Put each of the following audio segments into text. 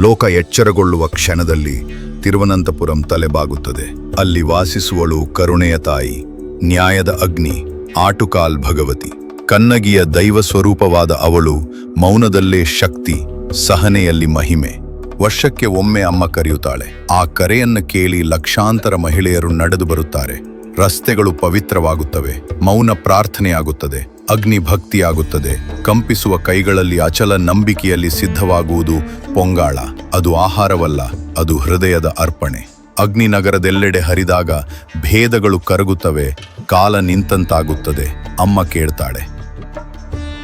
ಲೋಕ ಎಚ್ಚರಗೊಳ್ಳುವ ಕ್ಷಣದಲ್ಲಿ ತಿರುವನಂತಪುರಂ ತಲೆಬಾಗುತ್ತದೆ. ಅಲ್ಲಿ ವಾಸಿಸುವಳು ಕರುಣೆಯ ತಾಯಿ, ನ್ಯಾಯದ ಅಗ್ನಿ, ಆಟುಕಾಲ್ ಭಗವತಿ. ಕನ್ನಗಿಯ ದೈವ ಸ್ವರೂಪವಾದ ಅವಳು ಮೌನದಲ್ಲೇ ಶಕ್ತಿ, ಸಹನೆಯಲ್ಲಿ ಮಹಿಮೆ. ವರ್ಷಕ್ಕೆ ಒಮ್ಮೆ ಅಮ್ಮ ಕರೆಯುತ್ತಾಳೆ. ಆ ಕರೆಯನ್ನು ಕೇಳಿ ಲಕ್ಷಾಂತರ ಮಹಿಳೆಯರು ನಡೆದು ಬರುತ್ತಾರೆ. ರಸ್ತೆಗಳು ಪವಿತ್ರವಾಗುತ್ತವೆ, ಮೌನ ಪ್ರಾರ್ಥನೆಯಾಗುತ್ತದೆ, ಅಗ್ನಿ ಭಕ್ತಿಯಾಗುತ್ತದೆ. ಕಂಪಿಸುವ ಕೈಗಳಲ್ಲಿ ಅಚಲ ನಂಬಿಕೆಯಲ್ಲಿ ಸಿದ್ಧವಾಗುವುದು ಪೊಂಗಾಳ. ಅದು ಆಹಾರವಲ್ಲ, ಅದು ಹೃದಯದ ಅರ್ಪಣೆ. ಅಗ್ನಿನಗರದೆಲ್ಲೆಡೆ ಹರಿದಾಗ ಭೇದಗಳು ಕರಗುತ್ತವೆ, ಕಾಲ ನಿಂತಂತಾಗುತ್ತದೆ. ಅಮ್ಮ ಕೇಳ್ತಾಳೆ.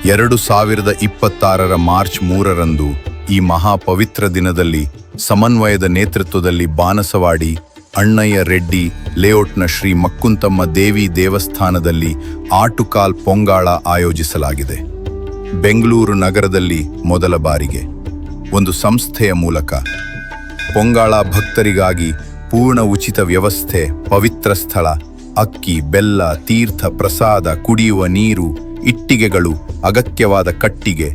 2026 ಮಾರ್ಚ್ 3ರಂದು ಈ ಮಹಾಪವಿತ್ರ ದಿನದಲ್ಲಿ ಸಮನ್ವಯದ ನೇತೃತ್ವದಲ್ಲಿ ಬಾನಸವಾಡಿ ಅಣ್ಣಯ್ಯ ರೆಡ್ಡಿ ಲೇಔಟ್ನ ಶ್ರೀ ಮಕ್ಕುಂತಮ್ಮ ದೇವಿ ದೇವಸ್ಥಾನದಲ್ಲಿ ಆಟುಕಾಲ್ ಪೊಂಗಾಳ ಆಯೋಜಿಸಲಾಗಿದೆ. ಬೆಂಗಳೂರು ನಗರದಲ್ಲಿ ಮೊದಲ ಬಾರಿಗೆ ಒಂದು ಸಂಸ್ಥೆಯ ಮೂಲಕ ಪೊಂಗಾಳ ಭಕ್ತರಿಗಾಗಿ ಪೂರ್ಣ ಉಚಿತ ವ್ಯವಸ್ಥೆ, ಪವಿತ್ರ ಸ್ಥಳ, ಅಕ್ಕಿ, ಬೆಲ್ಲ, ತೀರ್ಥ ಪ್ರಸಾದ, ಕುಡಿಯುವ ನೀರು, ಇಟ್ಟಿಗೆಗಳು, ಅಗತ್ಯವಾದ ಕಟ್ಟಿಗೆ,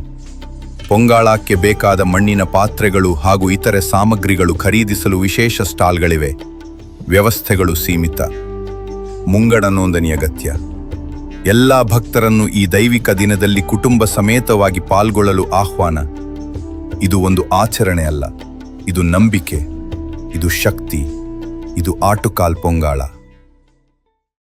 ಪೊಂಗಾಳಕ್ಕೆ ಬೇಕಾದ ಮಣ್ಣಿನ ಪಾತ್ರೆಗಳು ಹಾಗೂ ಇತರೆ ಸಾಮಗ್ರಿಗಳು ಖರೀದಿಸಲು ವಿಶೇಷ ಸ್ಟಾಲ್ಗಳಿವೆ. ವ್ಯವಸ್ಥೆಗಳು ಸೀಮಿತ, ಮುಂಗಡ ನೋಂದಣಿ ಅಗತ್ಯ. ಎಲ್ಲ ಭಕ್ತರನ್ನು ಈ ದೈವಿಕ ದಿನದಲ್ಲಿ ಕುಟುಂಬ ಸಮೇತವಾಗಿ ಪಾಲ್ಗೊಳ್ಳಲು ಆಹ್ವಾನ. ಇದು ಒಂದು ಆಚರಣೆ ಅಲ್ಲ, ಇದು ನಂಬಿಕೆ, ಇದು ಶಕ್ತಿ, ಇದು ಆಟುಕಾಲ್ ಪೊಂಗಾಳ.